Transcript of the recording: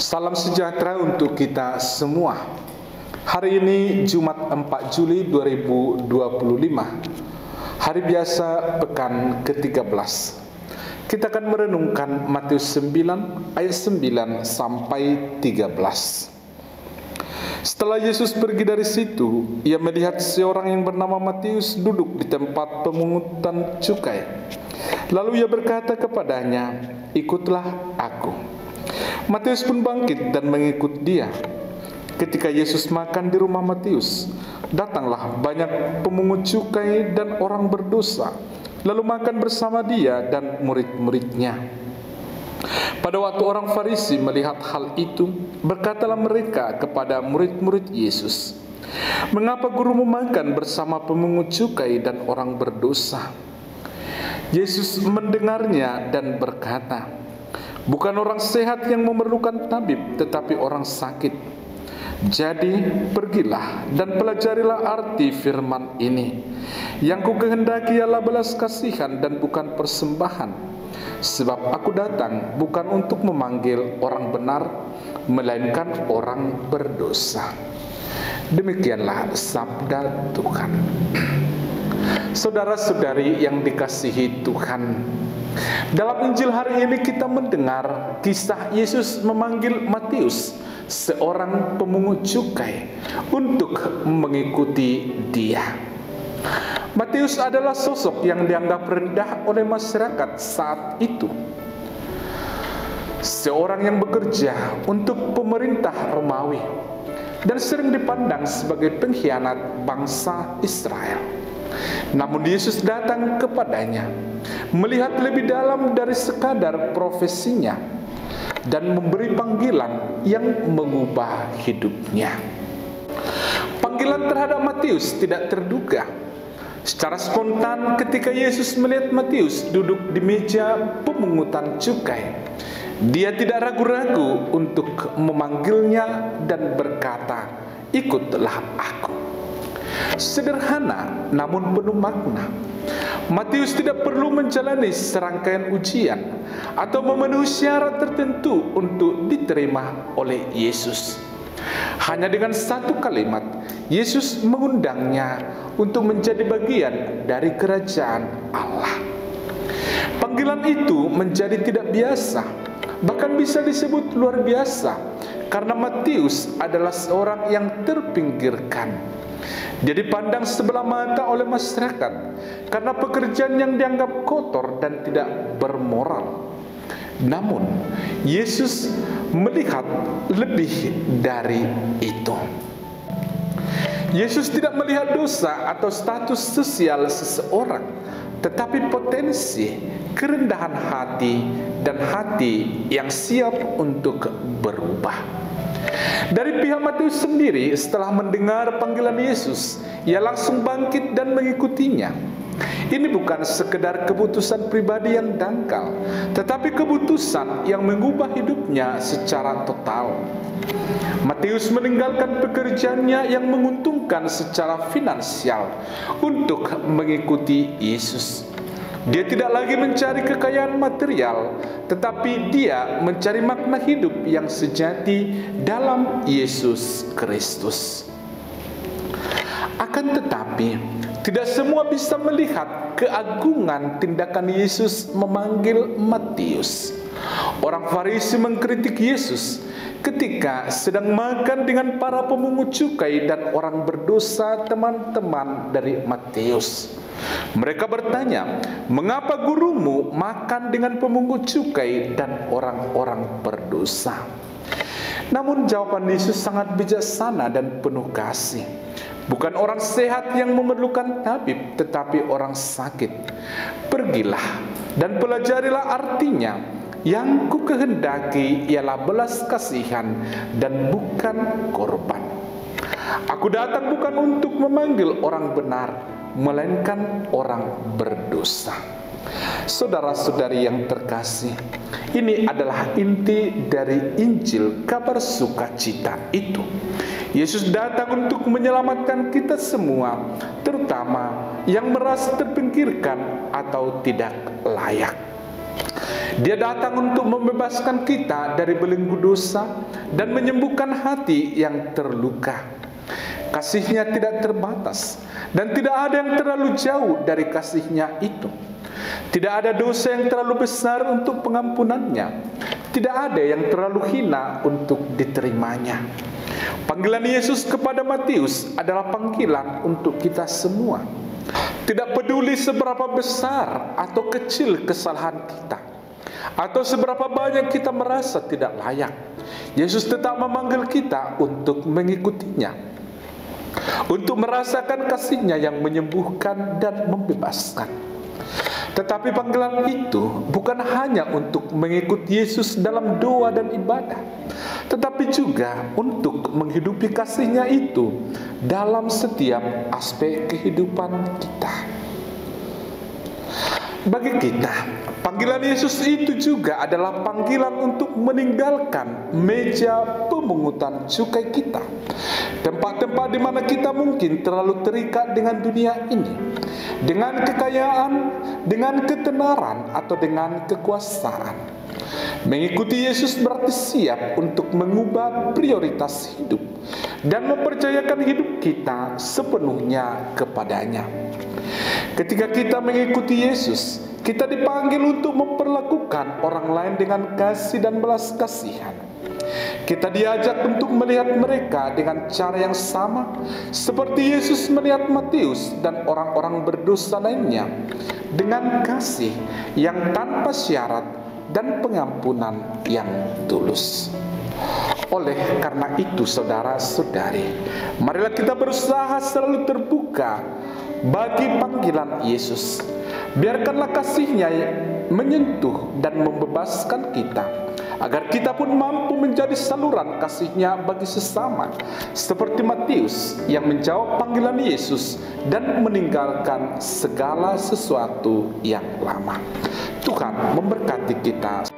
Salam sejahtera untuk kita semua. Hari ini Jumat 4 Juli 2025, hari biasa pekan ke-13. Kita akan merenungkan Matius 9 ayat 9 sampai 13. Setelah Yesus pergi dari situ, ia melihat seorang yang bernama Matius duduk di tempat pemungutan cukai. Lalu ia berkata kepadanya, "Ikutlah aku." Matius pun bangkit dan mengikut dia. Ketika Yesus makan di rumah Matius, datanglah banyak pemungut cukai dan orang berdosa, lalu makan bersama dia dan murid-muridnya. Pada waktu orang Farisi melihat hal itu, berkatalah mereka kepada murid-murid Yesus, "Mengapa guru makan bersama pemungut cukai dan orang berdosa?" Yesus mendengarnya dan berkata, "Bukan orang sehat yang memerlukan tabib, tetapi orang sakit. Jadi pergilah dan pelajarilah arti firman ini. Yang kukehendaki ialah belas kasihan dan bukan persembahan. Sebab aku datang bukan untuk memanggil orang benar, melainkan orang berdosa." Demikianlah sabda Tuhan. Saudara-saudari yang dikasihi Tuhan, dalam Injil hari ini kita mendengar kisah Yesus memanggil Matius, seorang pemungut cukai, untuk mengikuti dia. Matius adalah sosok yang dianggap rendah oleh masyarakat saat itu. Seorang yang bekerja untuk pemerintah Romawi dan sering dipandang sebagai pengkhianat bangsa Israel. Namun Yesus datang kepadanya, melihat lebih dalam dari sekadar profesinya, dan memberi panggilan yang mengubah hidupnya. Panggilan terhadap Matius tidak terduga. Secara spontan ketika Yesus melihat Matius duduk di meja pemungutan cukai, dia tidak ragu-ragu untuk memanggilnya dan berkata, "Ikutlah aku." Sederhana namun penuh makna. Matius tidak perlu menjalani serangkaian ujian atau memenuhi syarat tertentu untuk diterima oleh Yesus. Hanya dengan satu kalimat, Yesus mengundangnya untuk menjadi bagian dari kerajaan Allah. Panggilan itu menjadi tidak biasa, bahkan bisa disebut luar biasa, karena Matius adalah seorang yang terpinggirkan. Dia dipandang sebelah mata oleh masyarakat karena pekerjaan yang dianggap kotor dan tidak bermoral. Namun, Yesus melihat lebih dari itu. Yesus tidak melihat dosa atau status sosial seseorang, tetapi potensi, kerendahan hati, dan hati yang siap untuk berubah. Dari pihak Matius sendiri, setelah mendengar panggilan Yesus, ia langsung bangkit dan mengikutinya. Ini bukan sekedar keputusan pribadi yang dangkal, tetapi keputusan yang mengubah hidupnya secara total. Matius meninggalkan pekerjaannya yang menguntungkan secara finansial untuk mengikuti Yesus. Dia tidak lagi mencari kekayaan material, tetapi dia mencari makna hidup yang sejati dalam Yesus Kristus. Akan tetapi, tidak semua bisa melihat keagungan tindakan Yesus memanggil Matius. Orang Farisi mengkritik Yesus ketika sedang makan dengan para pemungut cukai dan orang berdosa, teman-teman dari Matius. Mereka bertanya, "Mengapa gurumu makan dengan pemungut cukai dan orang-orang berdosa?" Namun jawaban Yesus sangat bijaksana dan penuh kasih. "Bukan orang sehat yang memerlukan tabib, tetapi orang sakit. Pergilah dan pelajarilah artinya. Yang kukehendaki ialah belas kasihan dan bukan korban. Aku datang bukan untuk memanggil orang benar, melainkan orang berdosa." Saudara-saudari yang terkasih, ini adalah inti dari Injil kabar sukacita itu. Yesus datang untuk menyelamatkan kita semua, terutama yang merasa terpinggirkan atau tidak layak. Dia datang untuk membebaskan kita dari belenggu dosa dan menyembuhkan hati yang terluka. Kasih-Nya tidak terbatas dan tidak ada yang terlalu jauh dari kasih-Nya itu. Tidak ada dosa yang terlalu besar untuk pengampunannya. Tidak ada yang terlalu hina untuk diterimanya. Panggilan Yesus kepada Matius adalah panggilan untuk kita semua. Tidak peduli seberapa besar atau kecil kesalahan kita, atau seberapa banyak kita merasa tidak layak, Yesus tetap memanggil kita untuk mengikutinya, untuk merasakan kasih-Nya yang menyembuhkan dan membebaskan. Tetapi panggilan itu bukan hanya untuk mengikuti Yesus dalam doa dan ibadah, tetapi juga untuk menghidupi kasih-Nya itu dalam setiap aspek kehidupan kita. Bagi kita, panggilan Yesus itu juga adalah panggilan untuk meninggalkan meja pemungutan cukai kita, tempat-tempat di mana kita mungkin terlalu terikat dengan dunia ini, dengan kekayaan, dengan ketenaran, atau dengan kekuasaan. Mengikuti Yesus berarti siap untuk mengubah prioritas hidup dan mempercayakan hidup kita sepenuhnya kepadanya. Ketika kita mengikuti Yesus, kita dipanggil untuk memperlakukan orang lain dengan kasih dan belas kasihan. Kita diajak untuk melihat mereka dengan cara yang sama seperti Yesus melihat Matius dan orang-orang berdosa lainnya, dengan kasih yang tanpa syarat dan pengampunan yang tulus. Oleh karena itu, saudara-saudari, marilah kita berusaha selalu terbuka bagi panggilan Yesus. Biarkanlah kasih-Nya menyentuh dan membebaskan kita, agar kita pun mampu menjadi saluran kasih-Nya bagi sesama, seperti Matius yang menjawab panggilan Yesus dan meninggalkan segala sesuatu yang lama. Tuhan memberkati kita.